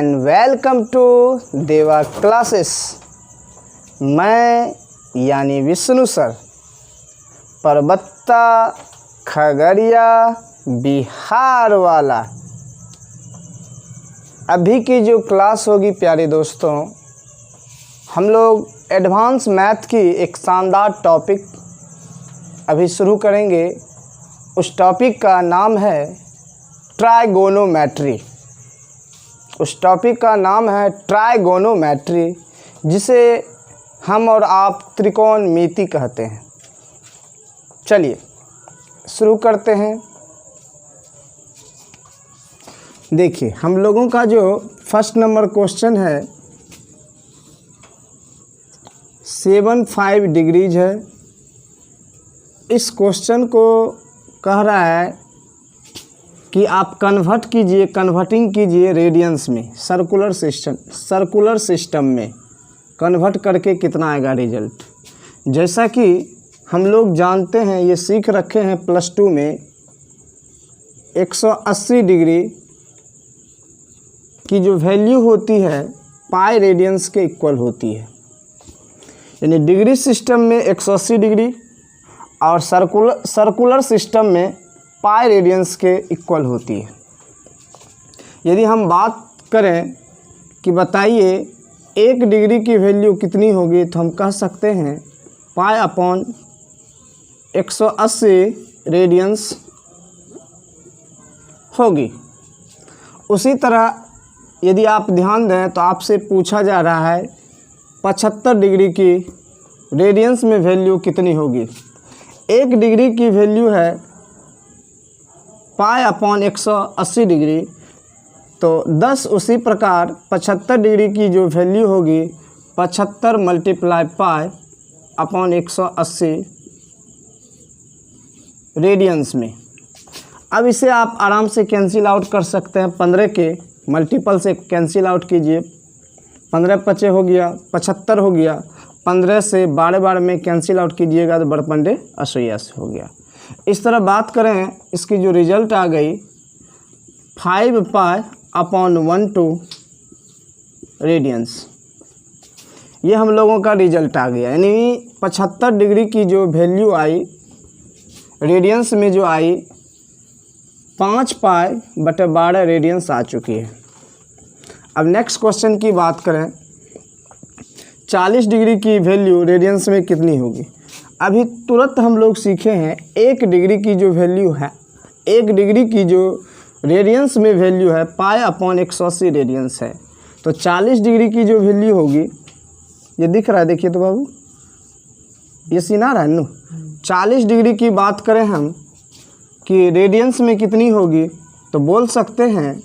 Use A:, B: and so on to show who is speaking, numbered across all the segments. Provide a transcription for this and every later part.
A: And welcome to देवा classes. मैं यानी विष्णु सर परबत्ता खगड़िया बिहार वाला। अभी की जो क्लास होगी प्यारे दोस्तों, हम लोग एडवांस मैथ की एक शानदार टॉपिक अभी शुरू करेंगे। उस टॉपिक का नाम है ट्राइगोनोमेट्री। उस टॉपिक का नाम है ट्राइगोनोमेट्री, जिसे हम और आप त्रिकोणमिति कहते हैं। चलिए शुरू करते हैं। देखिए, हम लोगों का जो फर्स्ट नंबर क्वेश्चन है 75 डिग्रीज है। इस क्वेश्चन को कह रहा है कि आप कन्वर्टिंग कीजिए रेडियंस में, सर्कुलर सिस्टम में कन्वर्ट करके कितना आएगा रिजल्ट। जैसा कि हम लोग जानते हैं, ये सीख रखे हैं प्लस 2 में, 180 डिग्री की जो वैल्यू होती है पाई रेडियंस के इक्वल होती है। यानी डिग्री सिस्टम में 180 डिग्री और सर्कुलर सिस्टम में पाई रेडियंस के इक्वल होती है। यदि हम बात करें कि बताइए 1 डिग्री की वैल्यू कितनी होगी, तो हम कह सकते हैं पाई अपॉन 180 रेडियंस होगी। उसी तरह यदि आप ध्यान दें तो आपसे पूछा जा रहा है 75 डिग्री की रेडियंस में वैल्यू कितनी होगी। 1 डिग्री की वैल्यू है पाई अपॉन 180 डिग्री, तो 10 उसी प्रकार 75 डिग्री की जो वैल्यू होगी 75 मल्टीप्लाई पाई अपॉन 180 रेडियंस में। अब इसे आप आराम से कैंसिल आउट कर सकते हैं। 15 के मल्टीपल से कैंसिल आउट कीजिए। 15 पचे हो गया, 75 हो गया। 15 से 12 में कैंसिल आउट कीजिएगा तो बड़पंडे 80 हो गया। इस तरह बात करें, इसकी जो रिजल्ट आ गई 5 पाई अपॉन 12 रेडियंस। ये हम लोगों का रिजल्ट आ गया। यानी 75 डिग्री की जो वैल्यू आई रेडियंस में, जो आई 5 पाई बटे 12 रेडियंस आ चुकी है। अब नेक्स्ट क्वेश्चन की बात करें, 40 डिग्री की वैल्यू रेडियंस में कितनी होगी। अभी तुरंत हम लोग सीखे हैं 1 डिग्री की जो वैल्यू है, 1 डिग्री की जो रेडियंस में वैल्यू है पाई अपॉन 180 रेडियंस है। तो 40 डिग्री की जो वैल्यू होगी, ये दिख रहा है, देखिए तो बाबू, ये सीन आ रहा है ना। 40 डिग्री की बात करें हम कि रेडियंस में कितनी होगी, तो बोल सकते हैं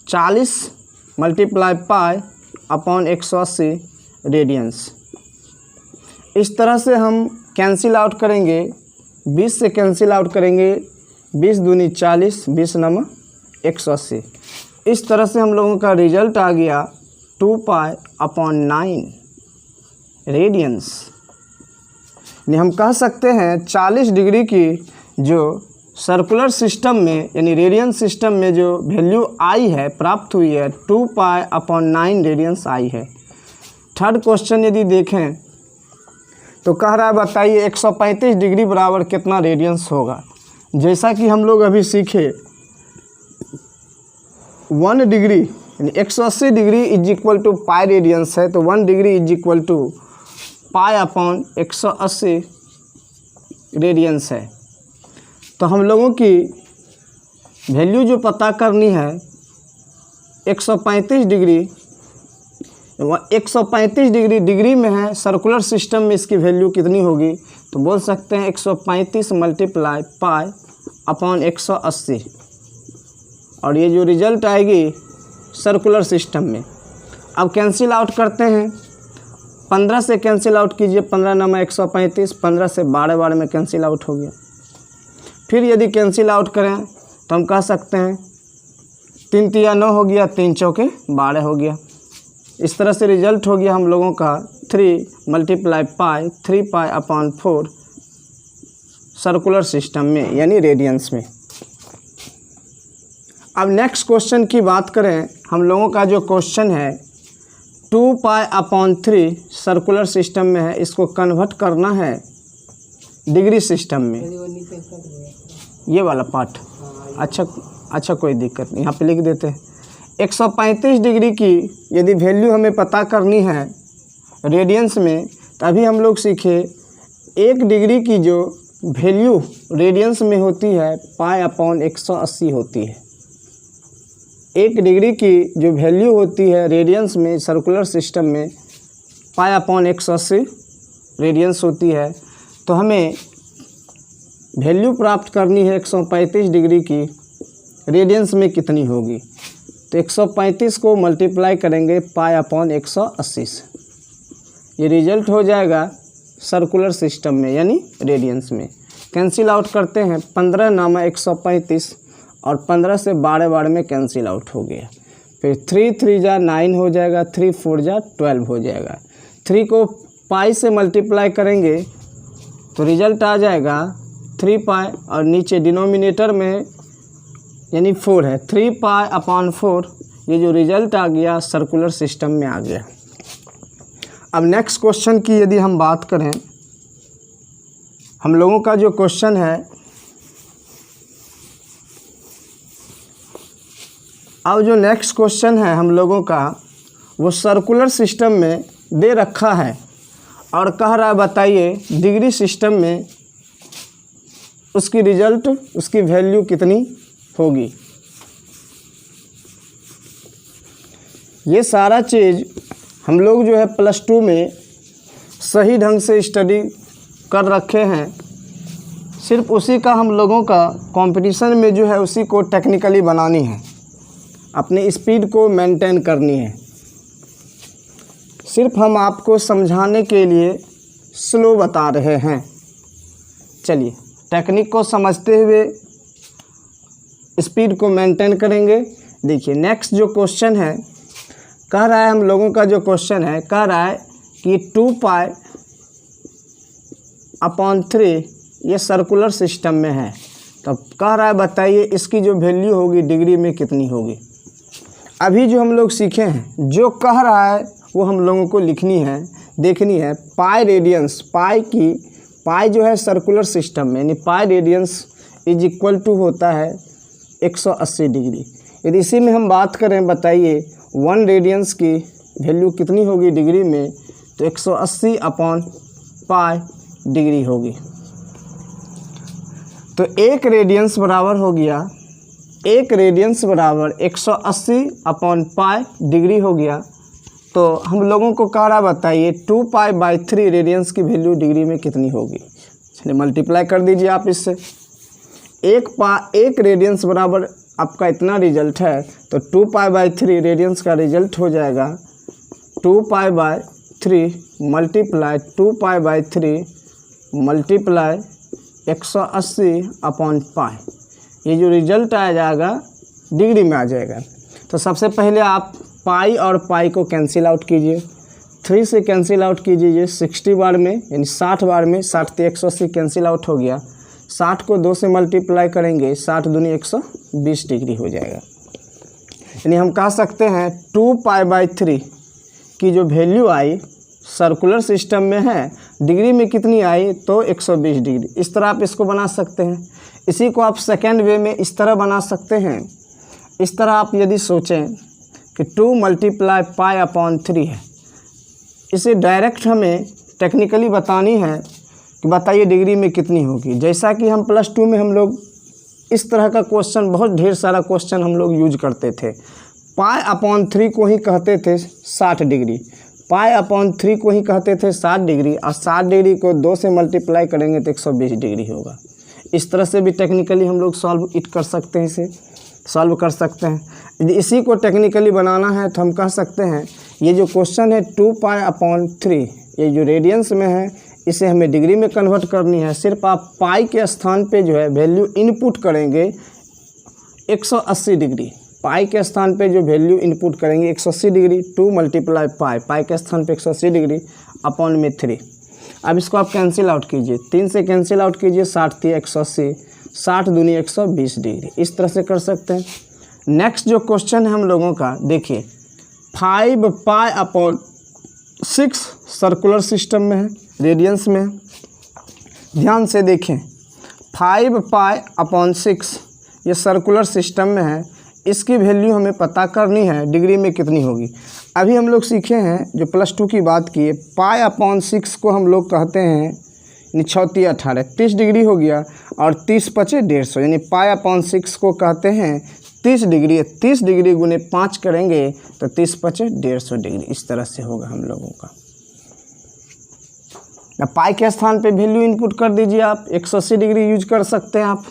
A: 40 मल्टीप्लाई पाई अपॉन 180 रेडियंस। इस तरह से हम कैंसिल आउट करेंगे, 20 से कैंसिल आउट करेंगे, 20 दूनी 40, 20 नम 180। इस तरह से हम लोगों का रिजल्ट आ गया 2 पाई अपॉन 9 रेडियंस। यानी हम कह सकते हैं 40 डिग्री की जो सर्कुलर सिस्टम में यानी रेडियंस सिस्टम में जो वैल्यू आई है, प्राप्त हुई है, 2 पाई अपॉन 9 रेडियंस आई है। थर्ड क्वेश्चन यदि देखें तो कह रहा है बताइए 135 डिग्री बराबर कितना रेडियंस होगा। जैसा कि हम लोग अभी सीखे 1 डिग्री यानी 180 degree is equal to pi radians है, तो 1 degree is equal to pi upon 180 radians है। तो हम लोगों की वैल्यू जो पता करनी है 135 डिग्री, 135 डिग्री में है, सर्कुलर सिस्टम में इसकी वैल्यू कितनी होगी, तो बोल सकते हैं 135 मल्टीप्लाई पाई अपॉन 180। और ये जो रिजल्ट आएगी सर्कुलर सिस्टम में। अब कैंसिल आउट करते हैं, 15 से कैंसिल आउट कीजिए, 15 नम 135, 15 से 12 में कैंसिल आउट हो गया। फिर यदि कैंसिल आउट करें तो हम कह सकते हैं 3 तिया 9 हो गया, 3 चौके 12 हो गया। इस तरह से रिजल्ट हो गया हम लोगों का 3 multiply pi 3 pi upon 4 circular system में यानी रेडियंस में। अब नेक्स्ट क्वेश्चन की बात करें, हम लोगों का जो क्वेश्चन है 2π/3 सर्कुलर सिस्टम में है, इसको कन्वर्ट करना है डिग्री सिस्टम में। ये वाला पार्ट अच्छा कोई दिक्कत नहीं, यहाँ पे लिख देते हैं। 135 डिग्री की यदि वैल्यू हमें पता करनी है रेडियंस में, तभी हम लोग सीखे 1 डिग्री की जो वैल्यू रेडियंस में होती है π/180 होती है। 1 डिग्री की जो वैल्यू होती है रेडियंस में सर्कुलर सिस्टम में π/180 रेडियंस होती है। तो हमें वैल्यू प्राप्त करनी है 135 डिग्री की रेडियंस में कितनी होगी। तो 135 को मल्टीप्लाई करेंगे π/180 से, ये रिजल्ट हो जाएगा सर्कुलर सिस्टम में यानी रेडियंस में। कैंसिल आउट करते हैं, 15 नामा 135 और 15 से 12 में कैंसिल आउट हो गया। फिर 3 3 जा 9 हो जाएगा, 3 4 जा 12 हो जाएगा। 3 को पाई से मल्टीप्लाई करेंगे तो रिजल्ट आ जाएगा 3π और नीचे डिनोमिनेटर में यानी 4 है, 3π/4। ये जो रिजल्ट आ गया सर्कुलर सिस्टम में आ गया। अब नेक्स्ट क्वेश्चन की यदि हम बात करें, हम लोगों का जो क्वेश्चन है, अब जो नेक्स्ट क्वेश्चन है हम लोगों का वो सर्कुलर सिस्टम में दे रखा है और कह रहा है बताइए डिग्री सिस्टम में उसकी रिजल्ट उसकी वैल्यू कितनी होगी। ये सारा चीज़ हम लोग जो है +2 में सही ढंग से स्टडी कर रखे हैं। सिर्फ उसी का हम लोगों का कंपटीशन में जो है उसी को टेक्निकली बनानी है, अपनी स्पीड को मेंटेन करनी है। सिर्फ हम आपको समझाने के लिए स्लो बता रहे हैं। चलिए टेक्निक को समझते हुए स्पीड को मेंटेन करेंगे। देखिए नेक्स्ट जो क्वेश्चन है, कह रहा है हम लोगों का जो क्वेश्चन है, कह रहा है कि 2π/3 ये सर्कुलर सिस्टम में है। तब कह रहा है बताइए इसकी जो वैल्यू होगी डिग्री में कितनी होगी। अभी जो हम लोग सीखे हैं, जो कह रहा है वो हम लोगों को लिखनी है, देखनी है। पाई रेडियंस, पाई जो है सर्कुलर सिस्टम में यानी pi radians is equal to होता है 180 डिग्री। यदि इसी में हम बात करें बताइए 1 रेडियंस की वैल्यू कितनी होगी डिग्री में, तो 180/π डिग्री होगी। तो 1 रेडियंस बराबर हो गया, 1 रेडियंस बराबर 180/π डिग्री हो गया। तो हम लोगों को कह रहा बताइए 2π/3 रेडियंस की वैल्यू डिग्री में कितनी होगी। चलिए मल्टीप्लाई कर दीजिए आप इससे। 1 रेडियंस बराबर आपका इतना रिजल्ट है, तो 2π/3 रेडियंस का रिजल्ट हो जाएगा 2π/3 मल्टीप्लाई 2π/3 मल्टीप्लाई 180/π। ये जो रिजल्ट आ जाएगा डिग्री में आ जाएगा। तो सबसे पहले आप पाई और पाई को कैंसिल आउट कीजिए। 3 से कैंसिल आउट कीजिए 60 बार में यानी 60 बार में, 60 से 180 कैंसिल आउट हो गया। 60 को 2 से मल्टीप्लाई करेंगे, 60 दूनी 120 डिग्री हो जाएगा। यानी हम कह सकते हैं 2π/3 की जो वैल्यू आई सर्कुलर सिस्टम में है, डिग्री में कितनी आई तो 120 डिग्री। इस तरह आप इसको बना सकते हैं। इसी को आप सेकेंड वे में इस तरह बना सकते हैं। इस तरह आप यदि सोचें कि 2 × π/3 है, इसे डायरेक्ट हमें टेक्निकली बतानी है कि बताइए डिग्री में कितनी होगी। जैसा कि हम +2 में हम लोग इस तरह का क्वेश्चन, बहुत ढेर सारा क्वेश्चन हम लोग यूज करते थे। π/3 को ही कहते थे 60 डिग्री, π/3 को ही कहते थे 60 डिग्री, और 60 डिग्री को 2 से मल्टीप्लाई करेंगे तो 120 डिग्री होगा। इस तरह से भी टेक्निकली हम लोग सॉल्व कर सकते हैं, इसे सॉल्व कर सकते हैं। यदि इसी को टेक्निकली बनाना है तो हम कह सकते हैं ये जो क्वेश्चन है 2π/3 ये जो रेडियंस में है, इसे हमें डिग्री में कन्वर्ट करनी है। सिर्फ आप पाई के स्थान पे जो है वैल्यू इनपुट करेंगे 180 डिग्री। पाई के स्थान पे जो वैल्यू इनपुट करेंगे 180 डिग्री, 2 × पाई के स्थान पे 180 डिग्री अपॉन में 3। अब इसको आप कैंसिल आउट कीजिए, 3 से कैंसिल आउट कीजिए, 60 × 180, 60 दूनी 120 डिग्री। इस तरह से कर सकते हैं। नेक्स्ट जो क्वेश्चन है हम लोगों का, देखिए 5π/6 सर्कुलर सिस्टम में है, रेडियंस में है। ध्यान से देखें, 5π/6 ये सर्कुलर सिस्टम में है, इसकी वैल्यू हमें पता करनी है डिग्री में कितनी होगी। अभी हम लोग सीखे हैं जो +2 की बात की है, π/6 को हम लोग कहते हैं 9 18 30 डिग्री हो गया, और 30 × 5 150, यानी π/6 को कहते हैं 30 डिग्री। 30 डिग्री गुने 5 करेंगे तो 30 × 5 150 डिग्री, इस तरह से होगा हम लोगों का। अब पाई के स्थान पे वैल्यू इनपुट कर दीजिए आप, 180 डिग्री यूज कर सकते हैं आप।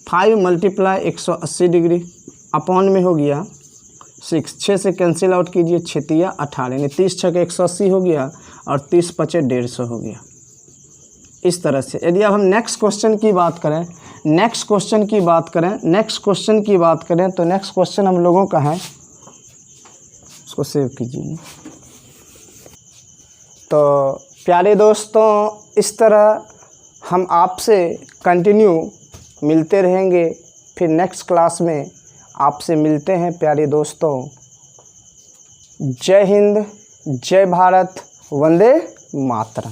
A: 5 × 180 डिग्री अपॉन में हो गया 6, 6 से कैंसिल आउट कीजिए, 6 × 18, यानी 30 × 6 = 180 हो गया, और 30 × 5 = 150 हो गया। इस तरह से यदि अब हम नेक्स्ट क्वेश्चन की बात करें, नेक्स्ट क्वेश्चन की बात करें तो नेक्स्ट क्वेश्चन हम लोगों का है, उसको सेव कीजिए। तो प्यारे दोस्तों, इस तरह हम आपसे कंटिन्यू मिलते रहेंगे, फिर नेक्स्ट क्लास में आपसे मिलते हैं प्यारे दोस्तों। जय हिंद, जय भारत, वंदे मातरम।